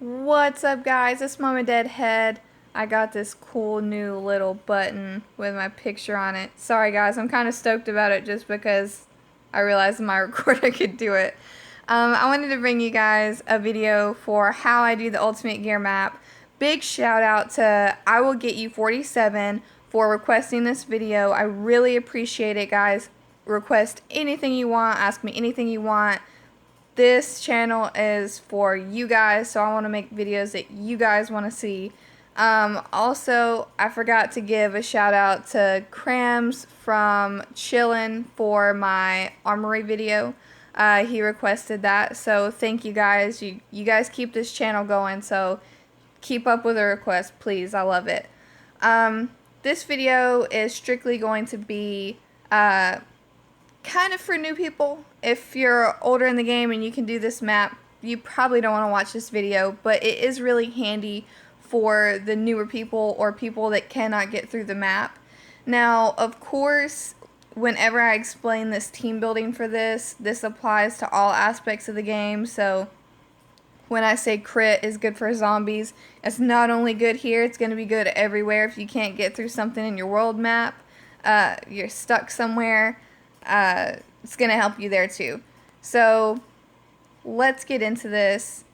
What's up, guys? It's Mama Deadhead. I got this cool new little button with my picture on it. Sorry, guys, I'm kind of stoked about it just because I realized my recorder could do it. I wanted to bring you guys a video for how I do the Ultimate Gear map. Big shout out to I Will Get You 47 for requesting this video. I really appreciate it, guys. Request anything you want, ask me anything you want. This channel is for you guys, so I want to make videos that you guys want to see. Also, I forgot to give a shout out to Crams from Chillin' for my armory video. He requested that, so thank you guys. You guys keep this channel going, so keep up with the request, please. I love it. This video is strictly going to be kind of for new people. If you're older in the game and you can do this map, you probably don't want to watch this video, but it is really handy for the newer people or people that cannot get through the map. Now, of course, whenever I explain this team building for this applies to all aspects of the game. So when I say crit is good for zombies, it's not only good here, it's going to be good everywhere. If you can't get through something in your world map, you're stuck somewhere, it's going to help you there too. So let's get into this.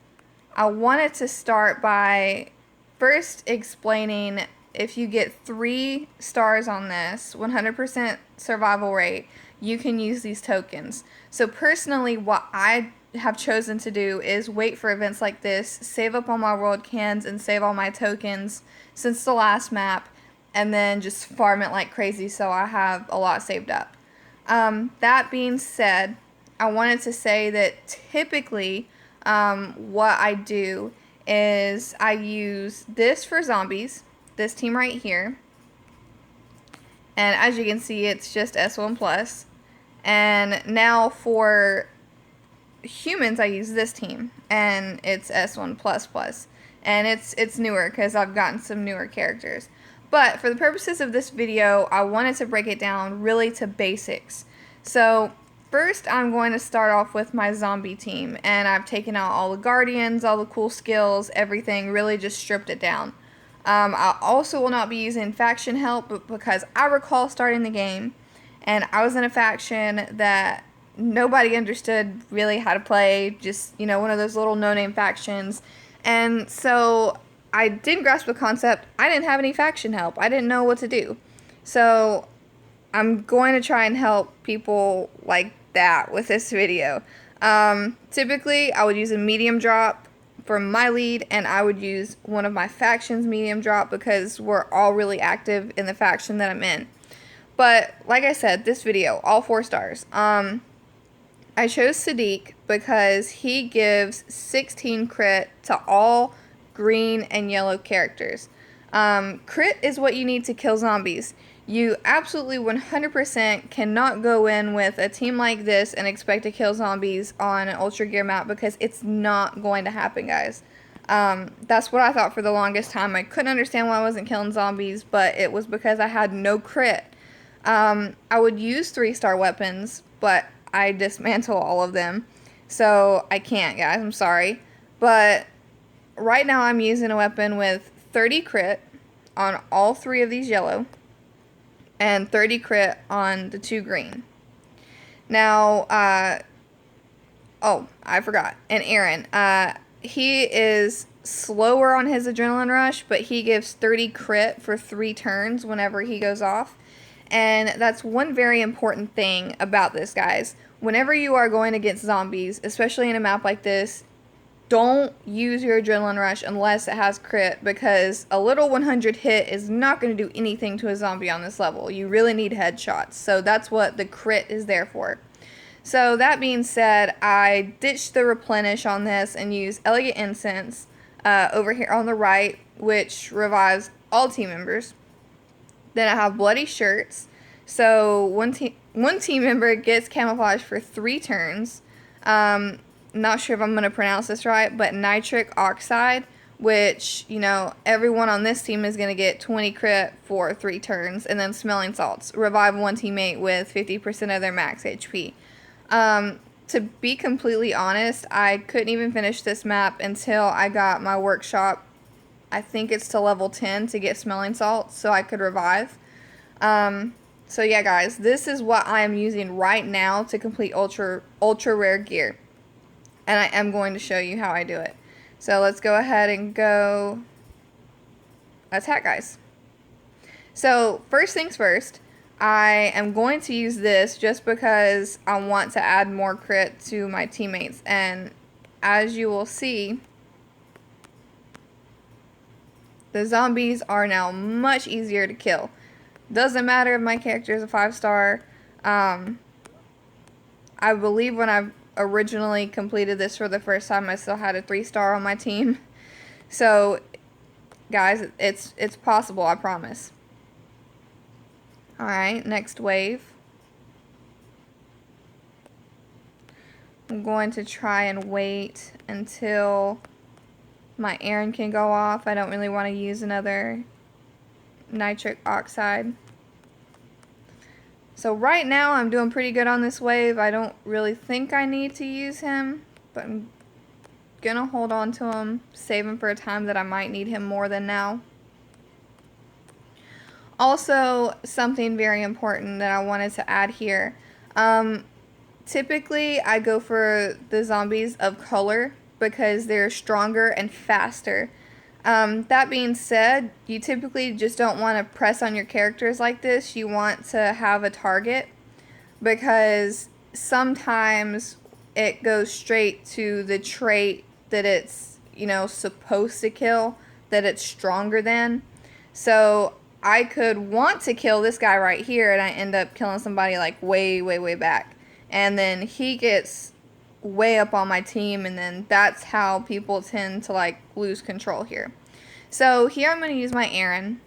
I wanted to start by first explaining if you get 3 stars on this, 100% survival rate, you can use these tokens. So personally, what I have chosen to do is wait for events like this, save up all my world cans and save all my tokens since the last map, and then just farm it like crazy so I have a lot saved up. That being said, I wanted to say that typically what I do is I use this for zombies, this team right here, and as you can see it's just S1 plus, and now for humans I use this team and it's S1 plus plus, and it's newer because I've gotten some newer characters. But for the purposes of this video, I wanted to break it down really to basics. So first I'm going to start off with my zombie team, and I've taken out all the guardians, all the cool skills, everything, really just stripped it down. I also will not be using faction help because I recall starting the game and I was in a faction that nobody understood really how to play, just, you know, one of those little no-name factions. And so I didn't grasp the concept. I didn't have any faction help. I didn't know what to do. So I'm going to try and help people like that with this video. Typically, I would use a medium drop for my lead, and I would use one of my factions medium drop because we're all really active in the faction that I'm in. But like I said, this video, all 4 stars. I chose Sadiq because he gives 16 crit to all green and yellow characters. Crit is what you need to kill zombies. You absolutely 100% cannot go in with a team like this and expect to kill zombies on an Ultra Gear map because it's not going to happen, guys. That's what I thought for the longest time. I couldn't understand why I wasn't killing zombies, but it was because I had no crit. I would use 3-star weapons, but I dismantle all of them. So I can't, guys. I'm sorry. But right now I'm using a weapon with 30 crit on all 3 of these yellow and 30 crit on the 2 green. Now, oh, I forgot. And Aaron, he is slower on his adrenaline rush, but he gives 30 crit for 3 turns whenever he goes off. And that's one very important thing about this, guys. Whenever you are going against zombies, especially in a map like this, don't use your adrenaline rush unless it has crit, because a little 100 hit is not going to do anything to a zombie on this level. You really need headshots, so that's what the crit is there for. So that being said, I ditched the replenish on this and used Elegant Incense over here on the right, which revives all team members. Then I have Bloody Shirts. So one team member gets camouflage for 3 turns. Not sure if I'm going to pronounce this right, but Nitric Oxide, which, you know, everyone on this team is going to get 20 crit for 3 turns. And then Smelling Salts, revive one teammate with 50% of their max HP. to be completely honest, I couldn't even finish this map until I got my workshop. I think it's to level 10 to get smelling salts so I could revive. So yeah, guys, this is what I am using right now to complete ultra rare gear. And I am going to show you how I do it. So let's go ahead and go attack, guys. So first things first, I am going to use this just because I want to add more crit to my teammates. And as you will see, the zombies are now much easier to kill. Doesn't matter if my character is a 5-star. I believe when I originally completed this for the first time, I still had a 3-star on my team. So, guys, it's possible, I promise. Alright, next wave. I'm going to try and wait until my Aaron can go off. I don't really want to use another nitric oxide. So right now I'm doing pretty good on this wave. I don't really think I need to use him, but I'm gonna hold on to him, save him for a time that I might need him more than now. Also, something very important that I wanted to add here. Typically, I go for the zombies of color because they're stronger and faster. That being said, you typically just don't want to press on your characters like this. You want to have a target because sometimes it goes straight to the trait that it's, supposed to kill, that it's stronger than. So I could want to kill this guy right here and I end up killing somebody like way, way, way back. And then he gets way up on my team, and then that's how people tend to like lose control here. So here I'm going to use my Aaron.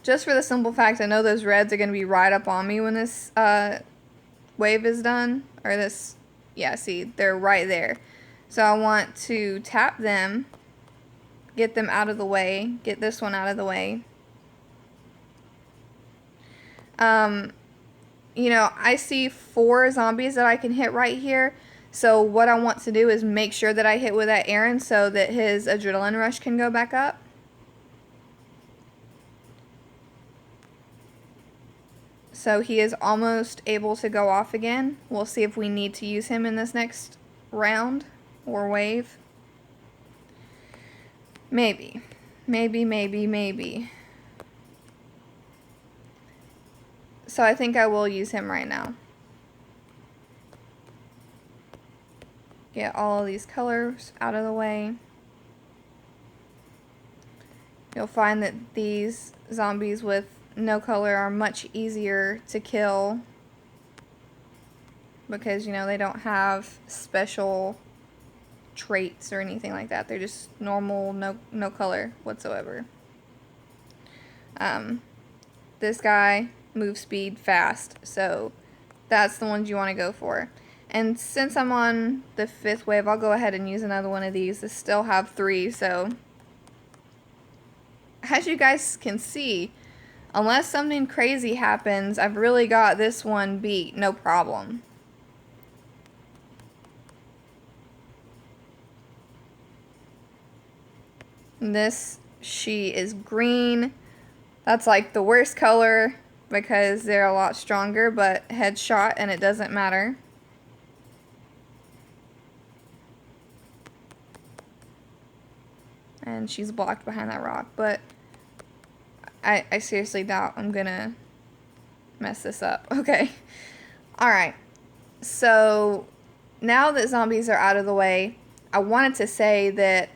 Just for the simple fact, I know those reds are going to be right up on me when this wave is done. Or this, yeah, see, they're right there. So I want to tap them, get them out of the way, get this one out of the way. I see 4 zombies that I can hit right here. So what I want to do is make sure that I hit with that Aaron so that his adrenaline rush can go back up. So he is almost able to go off again. We'll see if we need to use him in this next round or wave. Maybe. Maybe. So I think I will use him right now. Get all of these colors out of the way. You'll find that these zombies with no color are much easier to kill because, they don't have special traits or anything like that. They're just normal, no color whatsoever. This guy moves speed fast, so that's the ones you want to go for. And since I'm on the 5th wave, I'll go ahead and use another one of these. I still have 3, so as you guys can see, unless something crazy happens, I've really got this one beat, no problem. She is green. That's like the worst color because they're a lot stronger, but headshot and it doesn't matter. And she's blocked behind that rock, but I seriously doubt I'm gonna mess this up. Okay. Alright. So, now that zombies are out of the way, I wanted to say that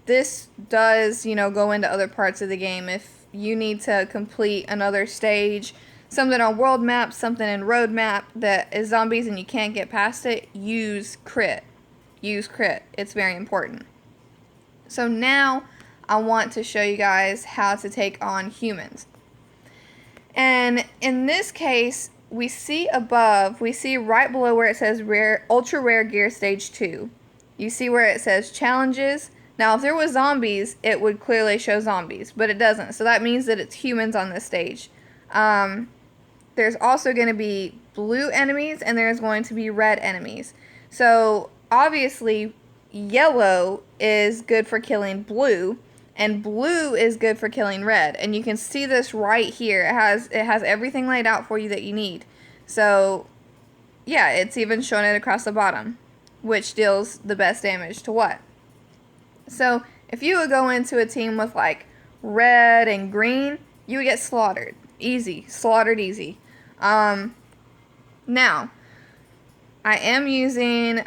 this does, go into other parts of the game. If you need to complete another stage, something on world map, something in road map that is zombies and you can't get past it, use crit. Use crit. It's very important. So now I want to show you guys how to take on humans. And in this case, we see right below where it says ultra rare gear stage 2. You see where it says challenges. Now if there was zombies, it would clearly show zombies, but it doesn't. So that means that it's humans on this stage. There's also going to be blue enemies and there's going to be red enemies. So obviously yellow is good for killing blue, and blue is good for killing red. And you can see this right here. It has everything laid out for you that you need. So yeah, it's even showing it across the bottom, which deals the best damage to what. So if you would go into a team with like red and green, you would get slaughtered. Easy. Slaughtered easy. Now, I am using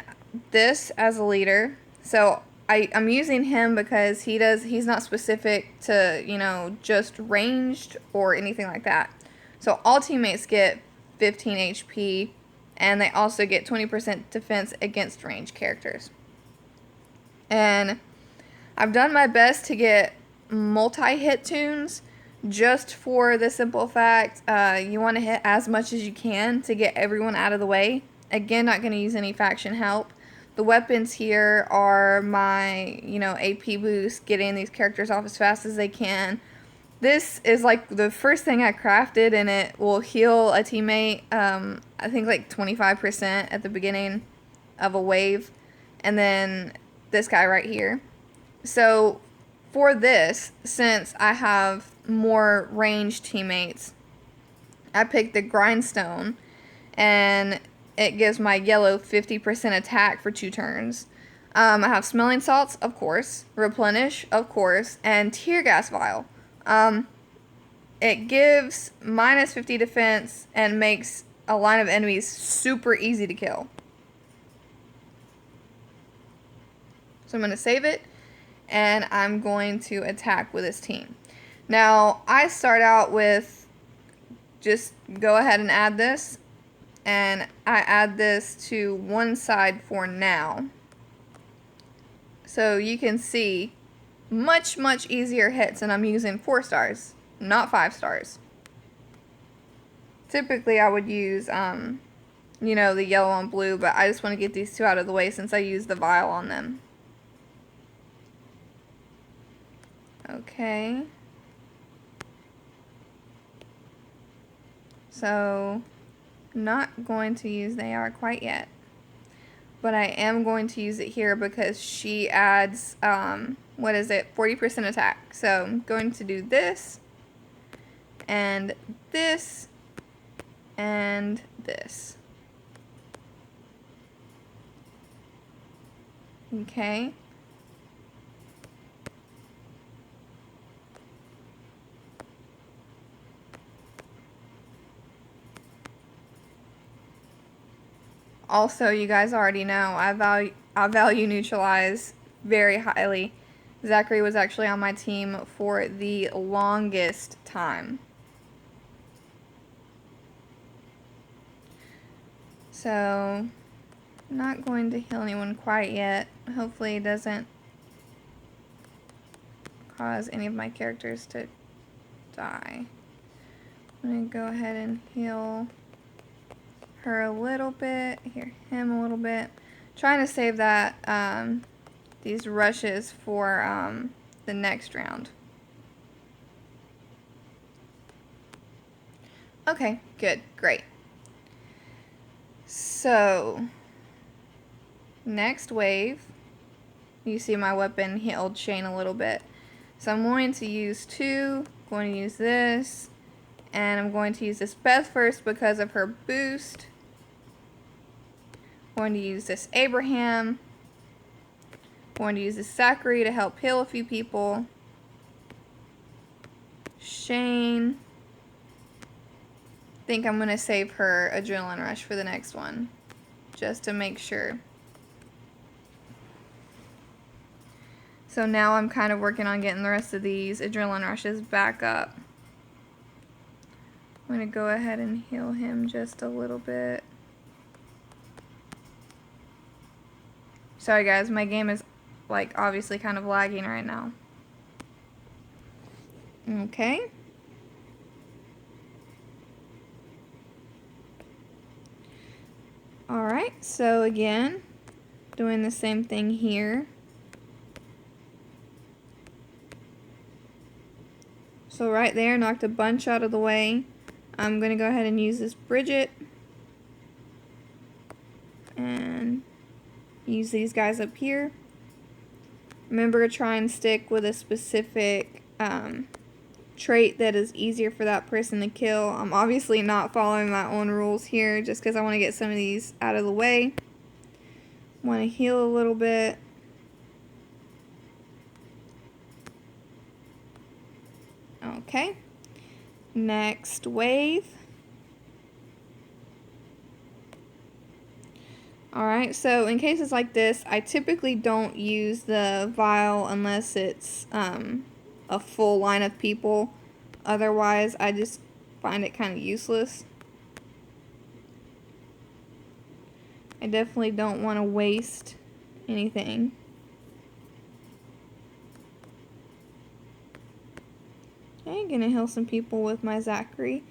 this as a leader. So I'm using him because he's not specific to, just ranged or anything like that. So all teammates get 15 HP, and they also get 20% defense against ranged characters. And I've done my best to get multi-hit tunes just for the simple fact you want to hit as much as you can to get everyone out of the way. Again, not going to use any faction help. The weapons here are my, AP boost, getting these characters off as fast as they can. This is like the first thing I crafted, and it will heal a teammate, I think like 25% at the beginning of a wave. And then this guy right here. So for this, since I have more ranged teammates, I picked the Grindstone, and it gives my yellow 50% attack for 2 turns. I have Smelling Salts, of course, Replenish, of course, and Tear Gas Vial. It gives minus 50 defense and makes a line of enemies super easy to kill. So I'm going to save it, and I'm going to attack with this team. Now, I start out with just go ahead and add this, and I add this to one side for now. So you can see much easier hits, and I'm using 4 stars, not 5 stars. Typically I would use the yellow and blue, but I just want to get these 2 out of the way since I used the vial on them. Okay. So, not going to use the AR quite yet. But I am going to use it here because she adds, 40% attack. So, I'm going to do this, and this, and this. Okay. Also, you guys already know, I value neutralize very highly. Zachary was actually on my team for the longest time. So, not going to heal anyone quite yet. Hopefully it doesn't cause any of my characters to die. I'm going to go ahead and heal her a little bit, him a little bit. Trying to save that these rushes for the next round. Okay, good, great. So next wave, you see my weapon healed Shane a little bit. So I'm going to use 2, going to use this, and I'm going to use this Beth first because of her boost. Going to use this Abraham. Going to use this Zachary to help heal a few people. Shane. I think I'm going to save her Adrenaline Rush for the next one, just to make sure. So now I'm kind of working on getting the rest of these Adrenaline Rushes back up. I'm going to go ahead and heal him just a little bit. Sorry guys, my game is obviously kind of lagging right now. Okay. Alright, so again, doing the same thing here. So right there, knocked a bunch out of the way. I'm going to go ahead and use this Bridget. And use these guys up here. Remember to try and stick with a specific trait that is easier for that person to kill. I'm obviously not following my own rules here just because I want to get some of these out of the way. Want to heal a little bit. Okay. Next wave. Alright, so in cases like this, I typically don't use the vial unless it's a full line of people. Otherwise, I just find it kind of useless. I definitely don't want to waste anything. Okay, gonna heal some people with my Zachary.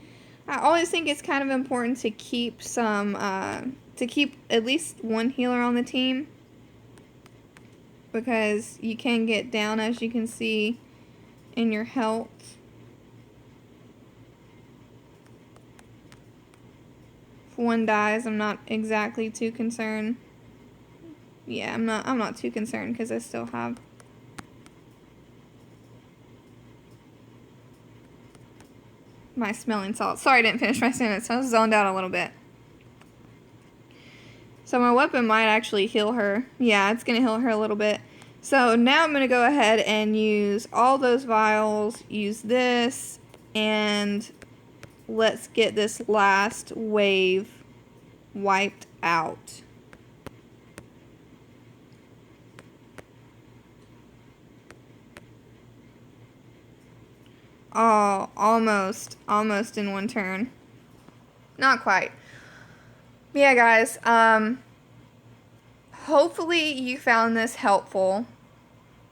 I always think it's kind of important to keep some, to keep at least one healer on the team, because you can get down, as you can see, in your health. If one dies, I'm not exactly too concerned. Yeah, I'm not too concerned because I still have my smelling salt. Sorry I didn't finish my sentence. I was zoned out a little bit. So my weapon might actually heal her. Yeah, it's going to heal her a little bit. So now I'm going to go ahead and use all those vials, use this, and let's get this last wave wiped out. Oh, almost in one turn. Not quite. But yeah, guys, hopefully you found this helpful.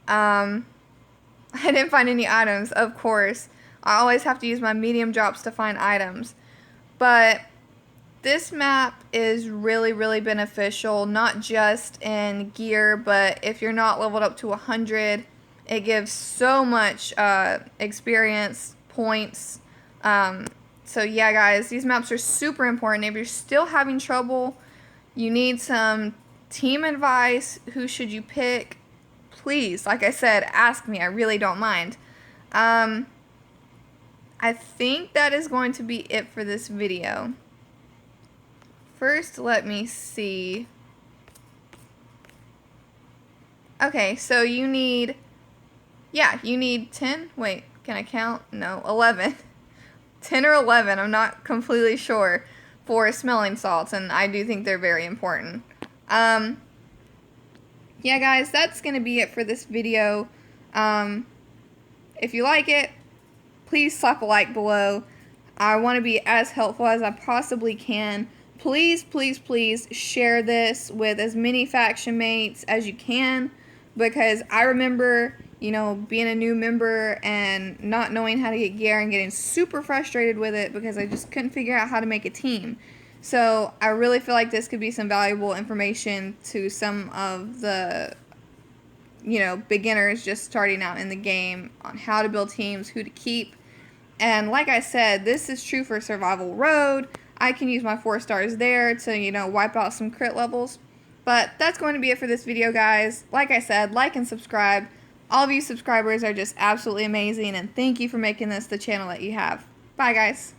I didn't find any items, of course. I always have to use my medium drops to find items. But this map is really, really beneficial, not just in gear, but if you're not leveled up to 100, it gives so much experience points. So yeah, guys, these maps are super important. If you're still having trouble, you need some team advice. Who should you pick? Please, like I said, ask me. I really don't mind. I think that is going to be it for this video. First, let me see. Okay, so you need, yeah, you need 10. Wait, can I count? No, 11. 10 or 11, I'm not completely sure, for smelling salts, and I do think they're very important. Yeah, guys, that's going to be it for this video. If you like it, please slap a like below. I want to be as helpful as I possibly can. Please, please, please share this with as many faction mates as you can, because I remember, you know, being a new member and not knowing how to get gear and getting super frustrated with it because I just couldn't figure out how to make a team. So I really feel like this could be some valuable information to some of the, you know, beginners just starting out in the game on how to build teams, who to keep. And like I said, this is true for Survival Road. I can use my 4 stars there to, you know, wipe out some crit levels. But that's going to be it for this video, guys. Like I said, like and subscribe. All of you subscribers are just absolutely amazing, and thank you for making this the channel that you have. Bye, guys.